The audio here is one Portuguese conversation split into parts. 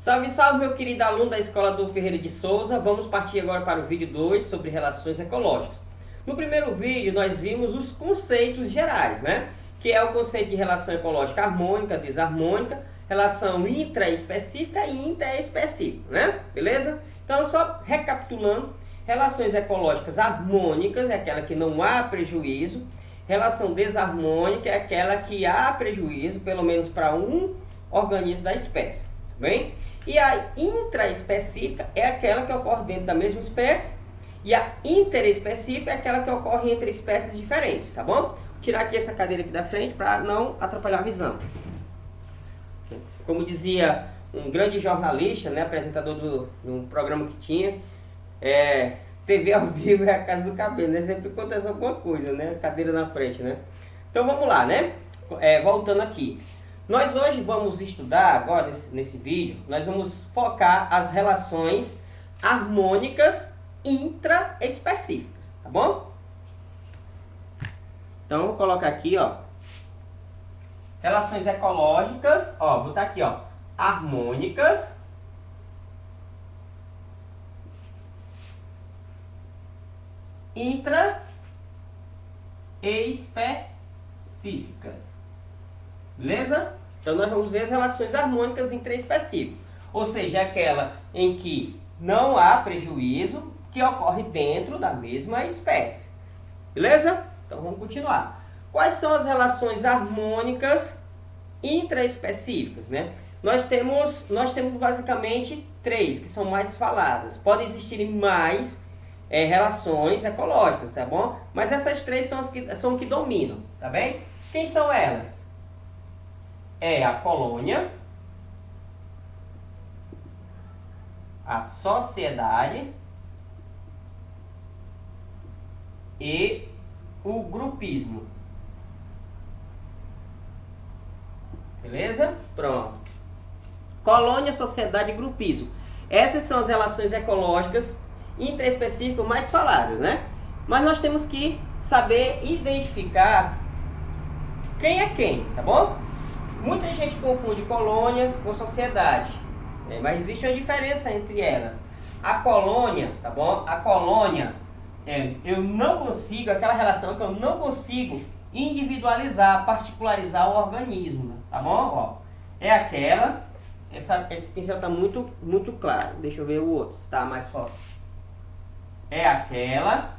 Salve, salve, meu querido aluno da Escola Adolfo Ferreira de Souza. Vamos partir agora para o vídeo 2 sobre relações ecológicas. No primeiro vídeo, nós vimos os conceitos gerais, né? Que é o conceito de relação ecológica harmônica, desarmônica, relação intraespecífica e interespecífica, né? Beleza? Então, só recapitulando, relações ecológicas harmônicas é aquela que não há prejuízo, relação desarmônica é aquela que há prejuízo, pelo menos para um organismo da espécie, bem? E a intraespecífica é aquela que ocorre dentro da mesma espécie. E a interespecífica é aquela que ocorre entre espécies diferentes, tá bom? Vou tirar aqui essa cadeira aqui da frente para não atrapalhar a visão. Como dizia um grande jornalista, né, apresentador de um programa que tinha, TV ao vivo é a casa do cabelo, né? Sempre acontece alguma coisa, né? Cadeira na frente, né? Então vamos lá, né? Voltando aqui. Nós hoje vamos estudar, agora nesse vídeo, nós vamos focar as relações harmônicas intraespecíficas, tá bom? Então, vou colocar aqui, ó, relações ecológicas, ó, vou botar aqui, ó, harmônicas intraespecíficas. Beleza? Então nós vamos ver as relações harmônicas intraespecíficas, ou seja, aquela em que não há prejuízo, que ocorre dentro da mesma espécie. Beleza? Então vamos continuar. Quais são as relações harmônicas intraespecíficas, né? Nós temos basicamente três que são mais faladas. Podem existir mais relações ecológicas, tá bom? Mas essas três são as que dominam, tá bem? Quem são elas? É a colônia, a sociedade e o grupismo. Beleza? Pronto. Colônia, sociedade e grupismo. Essas são as relações ecológicas intraespecíficas mais faladas, né? Mas nós temos que saber identificar quem é quem, tá bom? Muita gente confunde colônia com sociedade, né? Mas existe uma diferença entre elas. A colônia, tá bom? A colônia, eu não consigo, aquela relação que eu não consigo individualizar, particularizar o organismo, tá bom? Ó, é aquela, esse pincel está muito claro, deixa eu ver o outro, se está mais forte. É aquela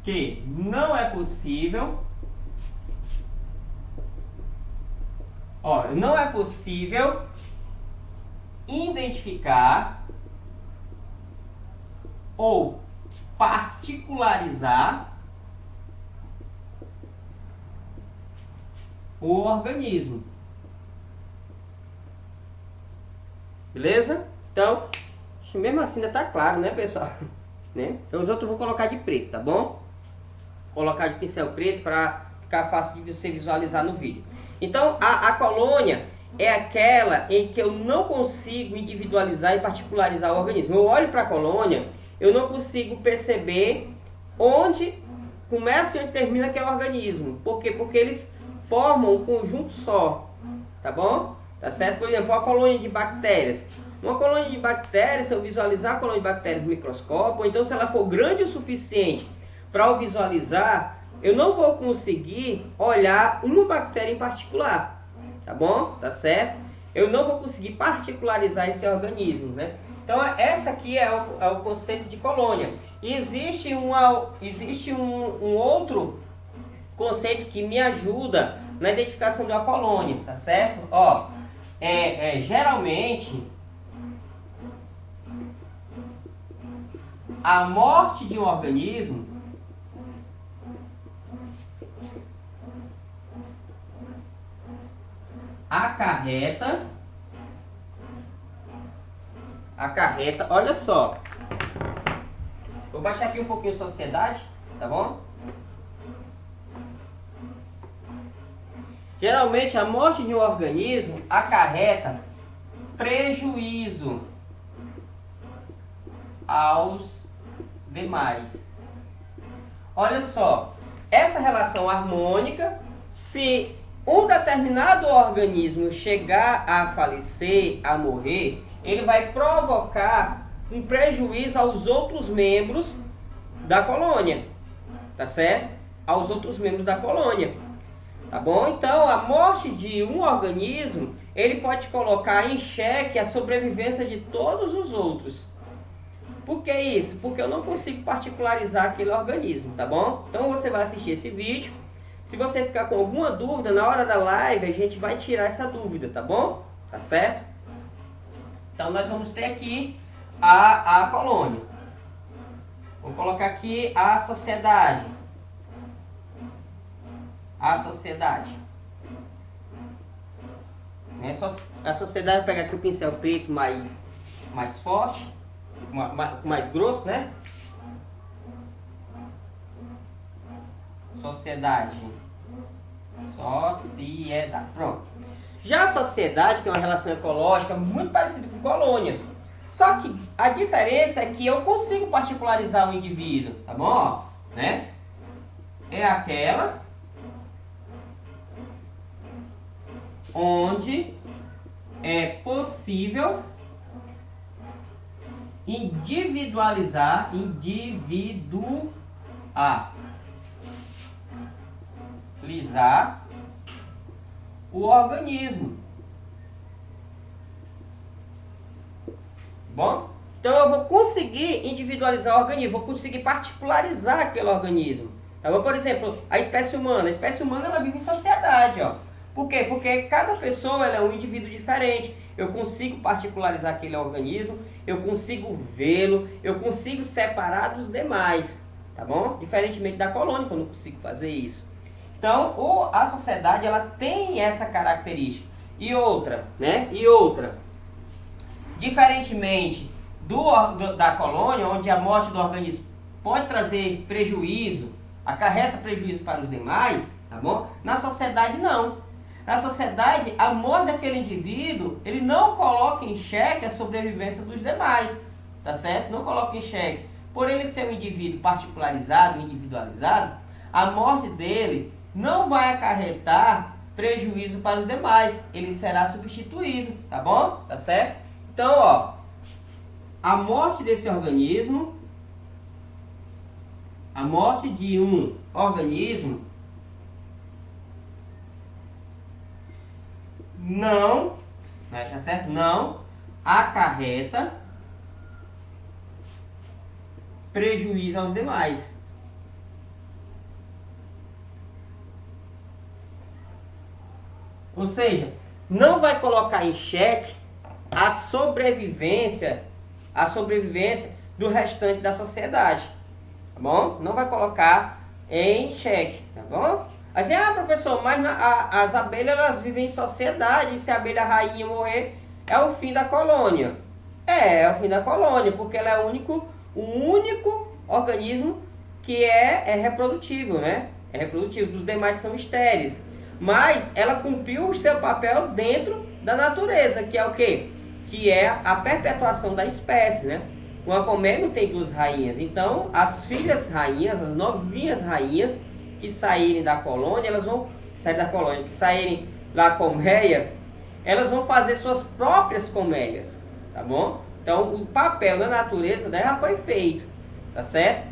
que não é possível, não é possível identificar ou particularizar o organismo. Beleza? Então, mesmo assim ainda tá claro, né, pessoal? Né? Então os outros eu vou colocar de preto, tá bom? Vou colocar de pincel preto para ficar fácil de você visualizar no vídeo. Então, a colônia é aquela em que eu não consigo individualizar e particularizar o organismo. Eu olho para a colônia, eu não consigo perceber onde começa e onde termina aquele organismo. Por quê? Porque eles formam um conjunto só, tá bom? Tá certo? Por exemplo, uma colônia de bactérias. Uma colônia de bactérias, se eu visualizar a colônia de bactérias no microscópio, ou então se ela for grande o suficiente para eu visualizar, eu não vou conseguir olhar uma bactéria em particular, tá bom? Tá certo? Eu não vou conseguir particularizar esse organismo, né? Então, essa aqui é o conceito de colônia. E existe um outro conceito que me ajuda na identificação de uma colônia, tá certo? Ó, geralmente, a morte de um organismo acarreta, olha só, vou baixar aqui um pouquinho a sociedade, tá bom? Geralmente a morte de um organismo acarreta prejuízo aos demais. Olha só, essa relação harmônica, se um determinado organismo chegar a falecer, a morrer, ele vai provocar um prejuízo aos outros membros da colônia, tá certo? Aos outros membros da colônia, tá bom? Então, a morte de um organismo, ele pode colocar em xeque a sobrevivência de todos os outros. Por que isso? Porque eu não consigo particularizar aquele organismo, tá bom? Então, você vai assistir esse vídeo. Se você ficar com alguma dúvida, na hora da live, a gente vai tirar essa dúvida, tá bom? Tá certo? Então, nós vamos ter aqui a colônia. Vou colocar aqui a sociedade. A sociedade. A sociedade, vou pegar aqui o pincel preto mais forte, mais grosso, né? Sociedade. Pronto. Já a sociedade, que é uma relação ecológica muito parecida com colônia. Só que a diferença é que eu consigo particularizar o indivíduo, tá bom? Ó, né? É aquela onde é possível individualizar o organismo. Bom, então eu vou conseguir individualizar o organismo, vou conseguir particularizar aquele organismo. Tá bom? Por exemplo, a espécie humana. A espécie humana ela vive em sociedade, ó. Por quê? Porque cada pessoa ela é um indivíduo diferente. Eu consigo particularizar aquele organismo, eu consigo vê-lo, eu consigo separar dos demais, tá bom? Diferentemente da colônia, que eu não consigo fazer isso. Então, a sociedade ela tem essa característica. E outra, né? Diferentemente da colônia, onde a morte do organismo pode trazer prejuízo, acarreta prejuízo para os demais, tá bom? Na sociedade não. Na sociedade, a morte daquele indivíduo, ele não coloca em xeque a sobrevivência dos demais, tá certo? Não coloca em xeque. Por ele ser um indivíduo particularizado, individualizado, a morte dele não vai acarretar prejuízo para os demais. Ele será substituído, tá bom? Tá certo? Então, ó, a morte desse organismo, a morte de um organismo não, tá certo? Não acarreta prejuízo aos demais. Ou seja, não vai colocar em xeque a sobrevivência do restante da sociedade, tá bom? Não vai colocar em xeque, tá bom? Assim, professor, mas as abelhas elas vivem em sociedade, e se a abelha rainha morrer, é o fim da colônia. É o fim da colônia, porque ela é o único organismo que é reprodutível, né? É reprodutível, os demais são estéreis. Mas ela cumpriu o seu papel dentro da natureza, que é o quê? Que é a perpetuação da espécie, né? Uma colmeia não tem duas rainhas, então as filhas rainhas, as novinhas rainhas que saírem da colônia, elas vão sair da colônia, que saírem da colmeia, elas vão fazer suas próprias colmeias, tá bom? Então o papel na natureza dela foi feito, tá certo?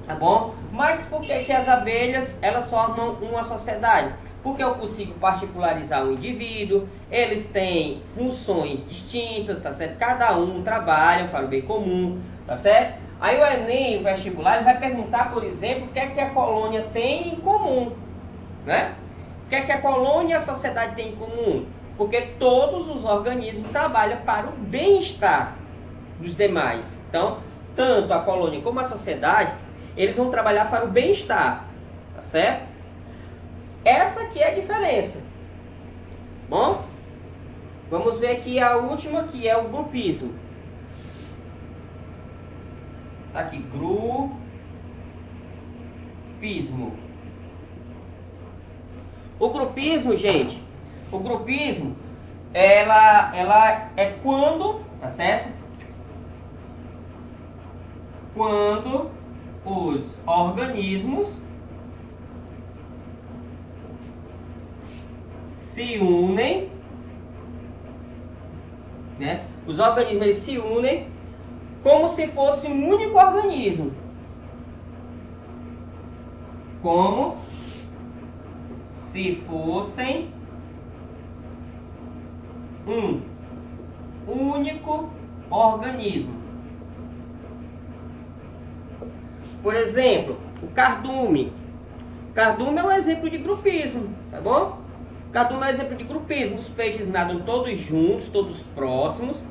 Tá bom? Mas por que as abelhas elas formam uma sociedade? Porque eu consigo particularizar o indivíduo, eles têm funções distintas, tá certo? Cada um trabalha para o bem comum, tá certo? Aí o Enem, o vestibular, ele vai perguntar, por exemplo, o que é que a colônia tem em comum, né? O que é que a colônia e a sociedade têm em comum? Porque todos os organismos trabalham para o bem-estar dos demais. Então, tanto a colônia como a sociedade, eles vão trabalhar para o bem-estar, tá certo? Essa aqui é a diferença. Bom, vamos ver aqui a última, que é o grupismo. Tá aqui, grupismo. O grupismo, gente, ela é quando, tá certo? Quando os organismos se unem, né? Os organismos eles se unem como se fosse um único organismo. Como se fossem um único organismo. Por exemplo, o cardume. Cardume é um exemplo de grupismo, tá bom? Cardume é um exemplo de grupismo. Os peixes nadam todos juntos, todos próximos,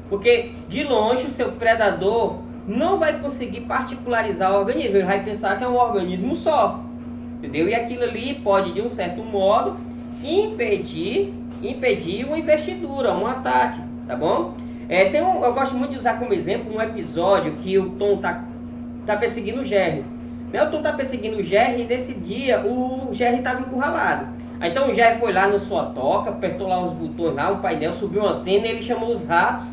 porque de longe o seu predador não vai conseguir particularizar o organismo. Ele vai pensar que é um organismo só, entendeu? E aquilo ali pode, de um certo modo, impedir uma investidura, um ataque, tá bom? Eu gosto muito de usar como exemplo um episódio que o Tom tá perseguindo o Jerry. O Tom tá perseguindo o Jerry e nesse dia o Jerry estava encurralado. Aí, então o Jerry foi lá na sua toca, apertou lá os botões lá, um painel, subiu uma antena e ele chamou os ratos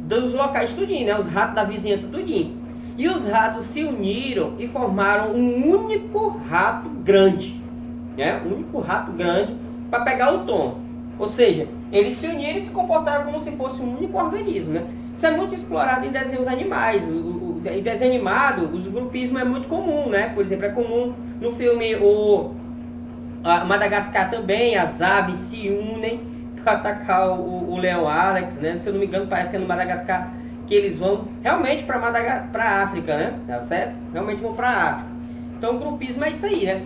dos locais tudinho, né? Os ratos da vizinhança tudinho. E os ratos se uniram e formaram um único rato grande, né? Um único rato grande para pegar o Tom. Ou seja, eles se uniram e se comportaram como se fosse um único organismo, né? Isso é muito explorado em desenhos animais. Em desenho animado, o grupismo é muito comum, né? Por exemplo, é comum no filme Madagascar também, as aves se unem para atacar o leão Alex, né? Se eu não me engano, parece que é no Madagascar que eles vão realmente para a África, né? Tá certo? Realmente vão para a África. Então, o grupismo é isso aí, né?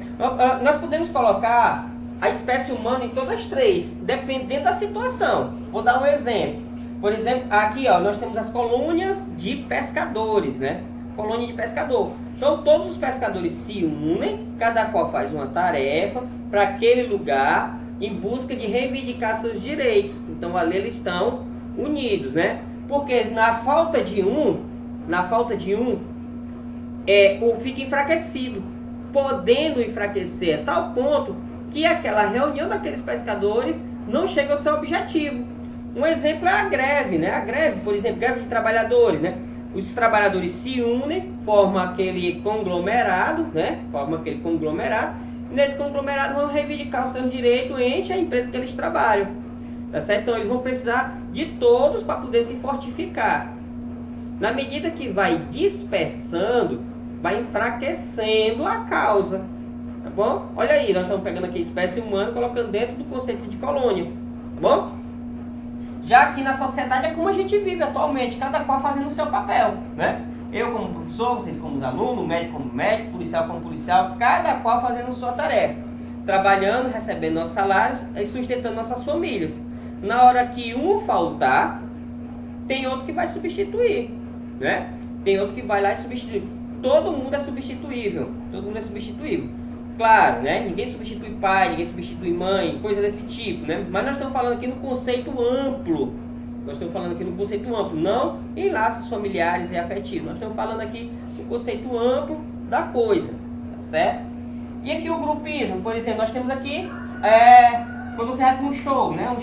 Nós podemos colocar a espécie humana em todas as três, dependendo da situação. Vou dar um exemplo. Por exemplo, aqui ó, nós temos as colônias de pescadores, né? Colônia de pescador. Então todos os pescadores se unem, cada qual faz uma tarefa para aquele lugar em busca de reivindicar seus direitos. Então ali eles estão unidos, né? Porque na falta de um, fica enfraquecido, podendo enfraquecer a tal ponto que aquela reunião daqueles pescadores não chega ao seu objetivo. Um exemplo é a greve, né? A greve, por exemplo, greve de trabalhadores, né? Os trabalhadores se unem, formam aquele conglomerado, né? E nesse conglomerado vão reivindicar os seus direitos entre a empresa que eles trabalham, tá certo? Então eles vão precisar de todos para poder se fortificar. Na medida que vai dispersando, vai enfraquecendo a causa, tá bom? Olha aí, nós estamos pegando aqui a espécie humana, colocando dentro do conceito de colônia, tá bom? Já aqui na sociedade é como a gente vive atualmente, cada qual fazendo o seu papel, né? Eu como professor, vocês como aluno, médico como médico, policial como policial, cada qual fazendo sua tarefa, trabalhando, recebendo nossos salários e sustentando nossas famílias. Na hora que um faltar, tem outro que vai substituir, né? Tem outro que vai lá e substitui. Todo mundo é substituível, Claro, né? Ninguém substitui pai, ninguém substitui mãe, coisa desse tipo, né? Mas nós estamos falando aqui no conceito amplo. Não em laços familiares e afetivos. Nós estamos falando aqui no conceito amplo da coisa, tá certo? E aqui o grupismo, por exemplo, nós temos aqui, quando você vai para um show, né? Um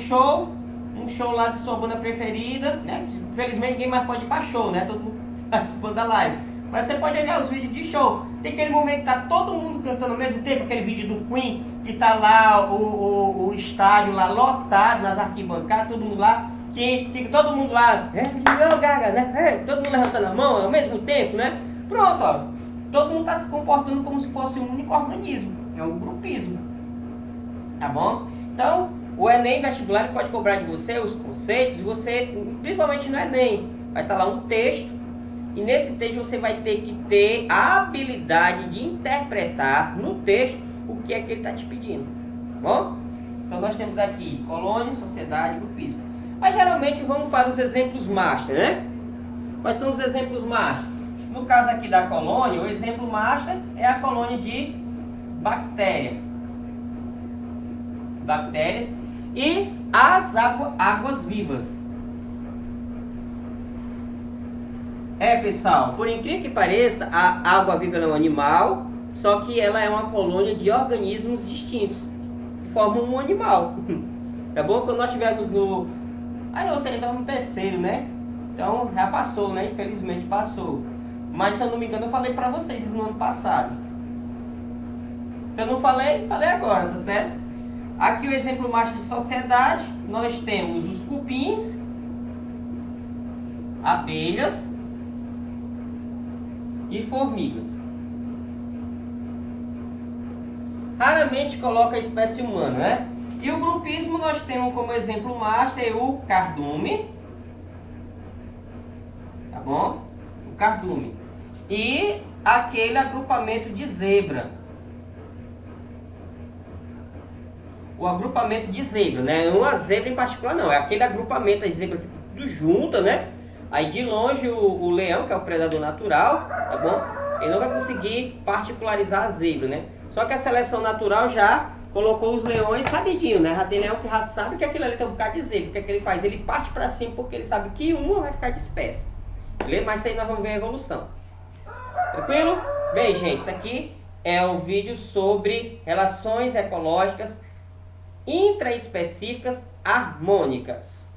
show lá de sua banda preferida, né? Infelizmente ninguém mais pode ir para show, né? Todo mundo participando da live. Mas você pode olhar os vídeos de show. Tem aquele momento que tá todo mundo cantando ao mesmo tempo, aquele vídeo do Queen, que tá lá o estádio lá lotado nas arquibancadas, todo mundo lá, que fica todo mundo lá, Gaga, né? Todo mundo levantando a mão ao mesmo tempo, né? Pronto, ó. Todo mundo tá se comportando como se fosse um único organismo. É um grupismo. Tá bom? Então, o Enem vestibular pode cobrar de você os conceitos, principalmente no Enem, vai estar lá um texto. E nesse texto você vai ter que ter a habilidade de interpretar no texto o que é que ele está te pedindo, tá bom? Então nós temos aqui colônia, sociedade e grupismo. Mas geralmente vamos para os exemplos master, né? Quais são os exemplos master? No caso aqui da colônia, o exemplo master é a colônia de bactérias e as águas vivas. Pessoal, por incrível que pareça, a água-viva é um animal, só que ela é uma colônia de organismos distintos, que formam um animal. Tá bom? Quando nós estivermos no... você ainda no terceiro, né? Então, já passou, né? Infelizmente passou. Mas, se eu não me engano, eu falei pra vocês no ano passado. Se eu não falei, falei agora, tá certo? Aqui o exemplo macho de sociedade, nós temos os cupins, abelhas e formigas. Raramente coloca a espécie humana, né? E o grupismo nós temos como exemplo master o cardume, tá bom? O cardume. E aquele agrupamento de zebra. O agrupamento de zebra, né? Uma zebra em particular não, é aquele agrupamento de zebra que tudo junta, né? Aí de longe o leão, que é o predador natural, tá bom? Ele não vai conseguir particularizar a zebra, né? Só que a seleção natural já colocou os leões sabidinho, né? Já tem leão que já sabe que aquilo ali tem um bocado de zebra. O que é que ele faz? Ele parte para cima porque ele sabe que uma vai ficar dispersa. Beleza? Mas isso aí nós vamos ver a evolução. Tranquilo? Bem, gente, isso aqui é o vídeo sobre relações ecológicas intraespecíficas harmônicas.